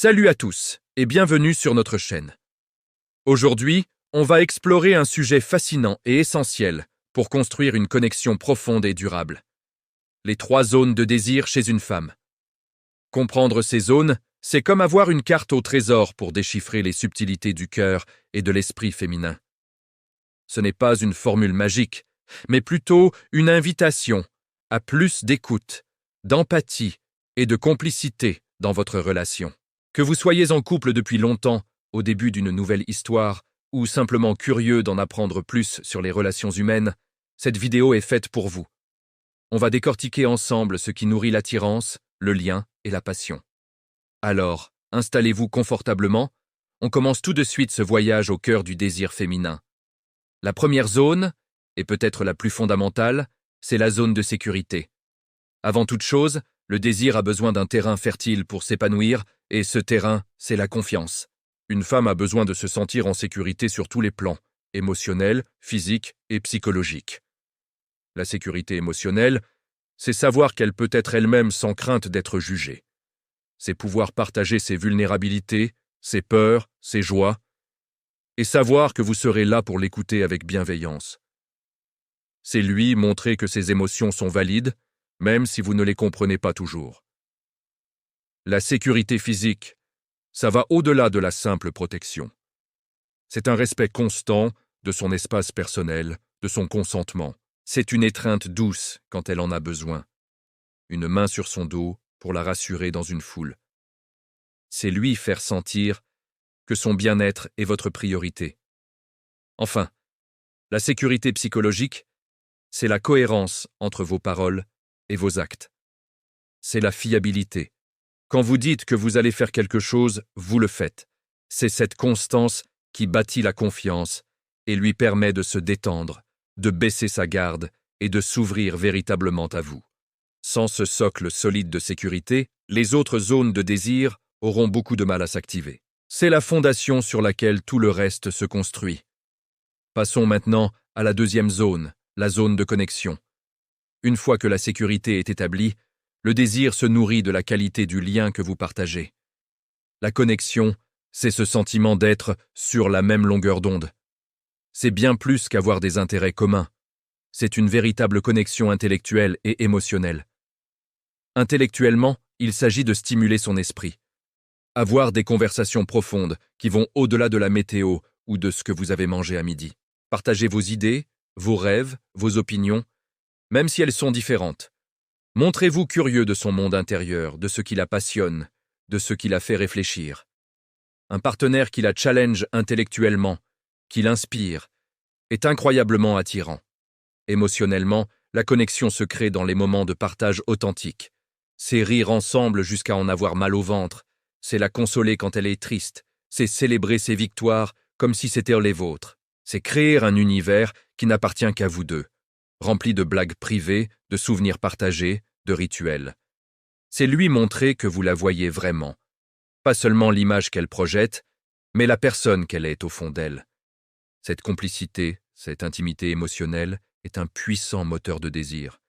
Salut à tous et bienvenue sur notre chaîne. Aujourd'hui, on va explorer un sujet fascinant et essentiel pour construire une connexion profonde et durable. Les 3 zones de désir chez une femme. Comprendre ces zones, c'est comme avoir une carte au trésor pour déchiffrer les subtilités du cœur et de l'esprit féminin. Ce n'est pas une formule magique, mais plutôt une invitation à plus d'écoute, d'empathie et de complicité dans votre relation. Que vous soyez en couple depuis longtemps, au début d'une nouvelle histoire, ou simplement curieux d'en apprendre plus sur les relations humaines, cette vidéo est faite pour vous. On va décortiquer ensemble ce qui nourrit l'attirance, le lien et la passion. Alors, installez-vous confortablement, on commence tout de suite ce voyage au cœur du désir féminin. La première zone, et peut-être la plus fondamentale, c'est la zone de sécurité. Avant toute chose, le désir a besoin d'un terrain fertile pour s'épanouir, et ce terrain, c'est la confiance. Une femme a besoin de se sentir en sécurité sur tous les plans, émotionnel, physique et psychologique. La sécurité émotionnelle, c'est savoir qu'elle peut être elle-même sans crainte d'être jugée. C'est pouvoir partager ses vulnérabilités, ses peurs, ses joies, et savoir que vous serez là pour l'écouter avec bienveillance. C'est lui montrer que ses émotions sont valides, même si vous ne les comprenez pas toujours. La sécurité physique, ça va au-delà de la simple protection. C'est un respect constant de son espace personnel, de son consentement. C'est une étreinte douce quand elle en a besoin. Une main sur son dos pour la rassurer dans une foule. C'est lui faire sentir que son bien-être est votre priorité. Enfin, la sécurité psychologique, c'est la cohérence entre vos paroles et vos actes. C'est la fiabilité. Quand vous dites que vous allez faire quelque chose, vous le faites. C'est cette constance qui bâtit la confiance et lui permet de se détendre, de baisser sa garde et de s'ouvrir véritablement à vous. Sans ce socle solide de sécurité, les autres zones de désir auront beaucoup de mal à s'activer. C'est la fondation sur laquelle tout le reste se construit. Passons maintenant à la deuxième zone, la zone de connexion. Une fois que la sécurité est établie, le désir se nourrit de la qualité du lien que vous partagez. La connexion, c'est ce sentiment d'être sur la même longueur d'onde. C'est bien plus qu'avoir des intérêts communs. C'est une véritable connexion intellectuelle et émotionnelle. Intellectuellement, il s'agit de stimuler son esprit. Avoir des conversations profondes qui vont au-delà de la météo ou de ce que vous avez mangé à midi. Partagez vos idées, vos rêves, vos opinions, même si elles sont différentes. Montrez-vous curieux de son monde intérieur, de ce qui la passionne, de ce qui la fait réfléchir. Un partenaire qui la challenge intellectuellement, qui l'inspire, est incroyablement attirant. Émotionnellement, la connexion se crée dans les moments de partage authentiques. C'est rire ensemble jusqu'à en avoir mal au ventre, c'est la consoler quand elle est triste, c'est célébrer ses victoires comme si c'était les vôtres. C'est créer un univers qui n'appartient qu'à vous deux, rempli de blagues privées, de souvenirs partagés, de rituels. C'est lui montrer que vous la voyez vraiment. Pas seulement l'image qu'elle projette, mais la personne qu'elle est au fond d'elle. Cette complicité, cette intimité émotionnelle est un puissant moteur de désir.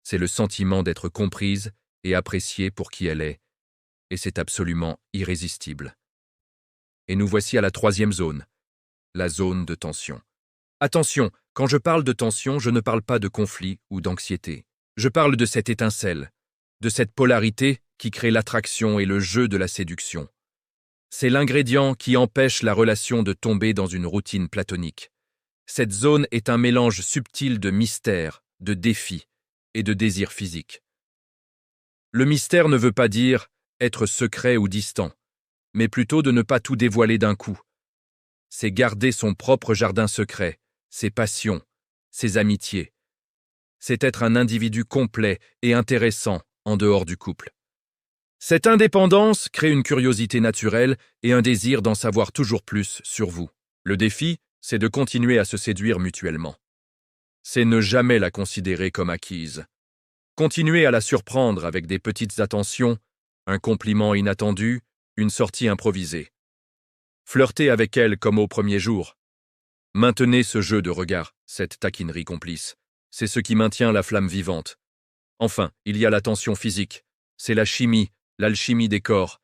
C'est le sentiment d'être comprise et appréciée pour qui elle est, et c'est absolument irrésistible. Et nous voici à la troisième zone, la zone de tension. Attention, quand je parle de tension, je ne parle pas de conflit ou d'anxiété. Je parle de cette étincelle, de cette polarité qui crée l'attraction et le jeu de la séduction. C'est l'ingrédient qui empêche la relation de tomber dans une routine platonique. Cette zone est un mélange subtil de mystère, de défi et de désir physique. Le mystère ne veut pas dire être secret ou distant, mais plutôt de ne pas tout dévoiler d'un coup. C'est garder son propre jardin secret, ses passions, ses amitiés. C'est être un individu complet et intéressant en dehors du couple. Cette indépendance crée une curiosité naturelle et un désir d'en savoir toujours plus sur vous. Le défi, c'est de continuer à se séduire mutuellement. C'est ne jamais la considérer comme acquise. Continuer à la surprendre avec des petites attentions, un compliment inattendu, une sortie improvisée. Flirtez avec elle comme au premier jour. Maintenez ce jeu de regard, cette taquinerie complice. C'est ce qui maintient la flamme vivante. Enfin, il y a la tension physique. C'est la chimie, l'alchimie des corps.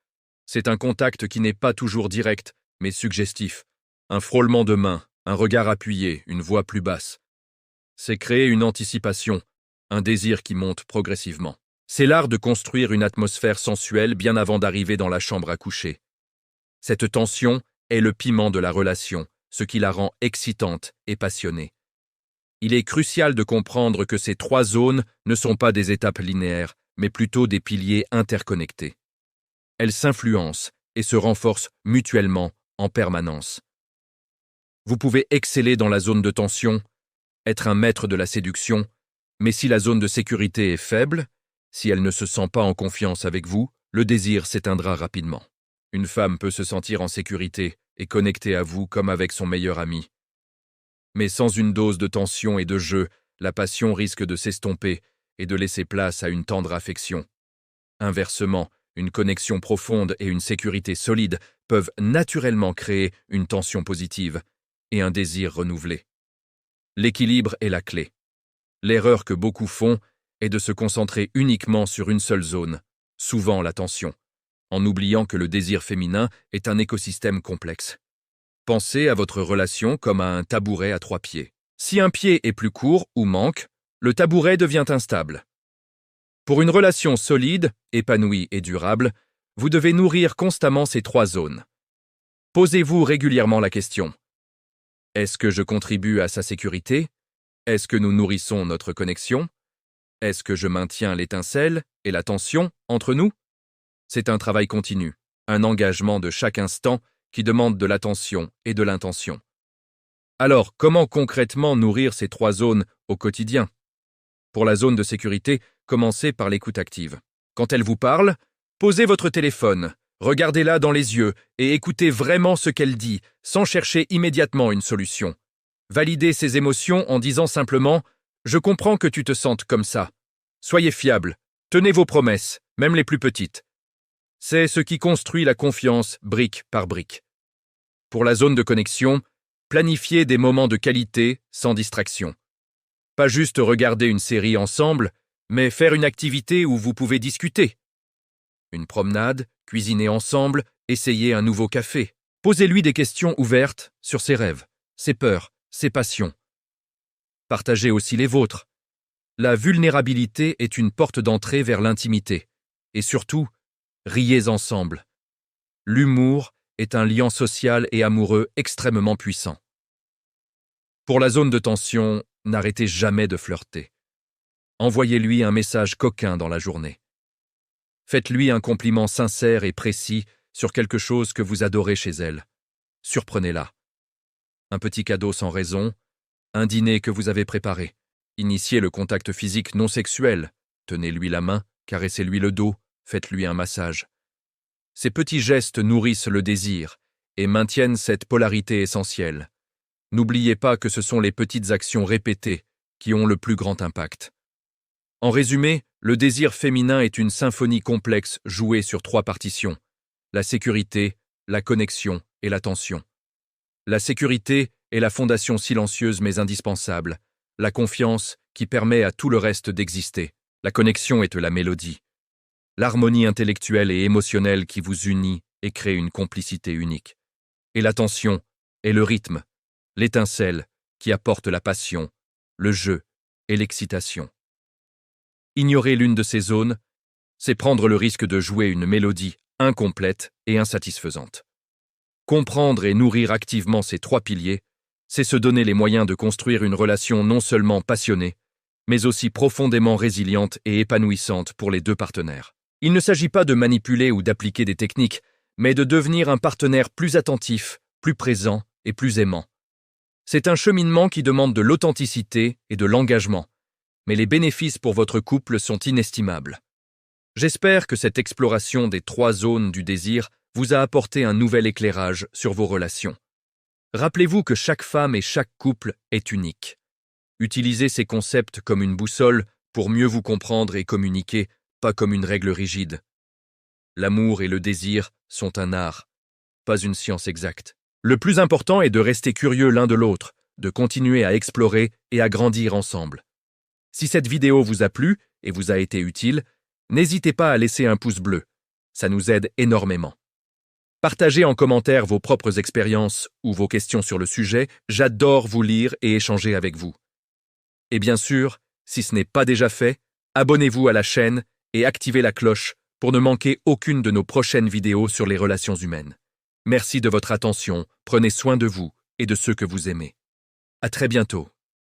C'est un contact qui n'est pas toujours direct, mais suggestif. Un frôlement de main, un regard appuyé, une voix plus basse. C'est créer une anticipation, un désir qui monte progressivement. C'est l'art de construire une atmosphère sensuelle bien avant d'arriver dans la chambre à coucher. Cette tension est le piment de la relation, ce qui la rend excitante et passionnée. Il est crucial de comprendre que ces trois zones ne sont pas des étapes linéaires, mais plutôt des piliers interconnectés. Elles s'influencent et se renforcent mutuellement en permanence. Vous pouvez exceller dans la zone de tension, être un maître de la séduction, mais si la zone de sécurité est faible, si elle ne se sent pas en confiance avec vous, le désir s'éteindra rapidement. Une femme peut se sentir en sécurité et connectée à vous comme avec son meilleur ami. Mais sans une dose de tension et de jeu, la passion risque de s'estomper et de laisser place à une tendre affection. Inversement, une connexion profonde et une sécurité solide peuvent naturellement créer une tension positive et un désir renouvelé. L'équilibre est la clé. L'erreur que beaucoup font est de se concentrer uniquement sur une seule zone, souvent la tension, en oubliant que le désir féminin est un écosystème complexe. Pensez à votre relation comme à un tabouret à 3 pieds. Si un pied est plus court ou manque, le tabouret devient instable. Pour une relation solide, épanouie et durable, vous devez nourrir constamment ces 3 zones. Posez-vous régulièrement la question: est-ce que je contribue à sa sécurité? Est-ce que nous nourrissons notre connexion? Est-ce que je maintiens l'étincelle et la tension entre nous? C'est un travail continu, un engagement de chaque instant qui demande de l'attention et de l'intention. Alors, comment concrètement nourrir ces 3 zones au quotidien? Pour la zone de sécurité, commencez par l'écoute active. Quand elle vous parle, posez votre téléphone, regardez-la dans les yeux et écoutez vraiment ce qu'elle dit, sans chercher immédiatement une solution. Validez ses émotions en disant simplement « Je comprends que tu te sentes comme ça ». Soyez fiable, tenez vos promesses, même les plus petites. C'est ce qui construit la confiance brique par brique. Pour la zone de connexion, planifiez des moments de qualité sans distraction. Pas juste regarder une série ensemble, mais faire une activité où vous pouvez discuter. Une promenade, cuisiner ensemble, essayer un nouveau café. Posez-lui des questions ouvertes sur ses rêves, ses peurs, ses passions. Partagez aussi les vôtres. La vulnérabilité est une porte d'entrée vers l'intimité. Et surtout, riez ensemble. L'humour est un lien social et amoureux extrêmement puissant. Pour la zone de tension, n'arrêtez jamais de flirter. Envoyez-lui un message coquin dans la journée. Faites-lui un compliment sincère et précis sur quelque chose que vous adorez chez elle. Surprenez-la. Un petit cadeau sans raison, un dîner que vous avez préparé. Initiez le contact physique non sexuel. Tenez-lui la main, caressez-lui le dos, faites-lui un massage. Ces petits gestes nourrissent le désir et maintiennent cette polarité essentielle. N'oubliez pas que ce sont les petites actions répétées qui ont le plus grand impact. En résumé, le désir féminin est une symphonie complexe jouée sur 3 partitions: la sécurité, la connexion et l'attention. La sécurité est la fondation silencieuse mais indispensable, la confiance qui permet à tout le reste d'exister. La connexion est la mélodie, l'harmonie intellectuelle et émotionnelle qui vous unit et crée une complicité unique. Et l'attention est le rythme, l'étincelle qui apporte la passion, le jeu et l'excitation. Ignorer l'une de ces zones, c'est prendre le risque de jouer une mélodie incomplète et insatisfaisante. Comprendre et nourrir activement ces 3 piliers, c'est se donner les moyens de construire une relation non seulement passionnée, mais aussi profondément résiliente et épanouissante pour les 2 partenaires. Il ne s'agit pas de manipuler ou d'appliquer des techniques, mais de devenir un partenaire plus attentif, plus présent et plus aimant. C'est un cheminement qui demande de l'authenticité et de l'engagement, mais les bénéfices pour votre couple sont inestimables. J'espère que cette exploration des 3 zones du désir vous a apporté un nouvel éclairage sur vos relations. Rappelez-vous que chaque femme et chaque couple est unique. Utilisez ces concepts comme une boussole pour mieux vous comprendre et communiquer, pas comme une règle rigide. L'amour et le désir sont un art, pas une science exacte. Le plus important est de rester curieux l'un de l'autre, de continuer à explorer et à grandir ensemble. Si cette vidéo vous a plu et vous a été utile, n'hésitez pas à laisser un pouce bleu. Ça nous aide énormément. Partagez en commentaire vos propres expériences ou vos questions sur le sujet, j'adore vous lire et échanger avec vous. Et bien sûr, si ce n'est pas déjà fait, abonnez-vous à la chaîne et activez la cloche pour ne manquer aucune de nos prochaines vidéos sur les relations humaines. Merci de votre attention, prenez soin de vous et de ceux que vous aimez. À très bientôt.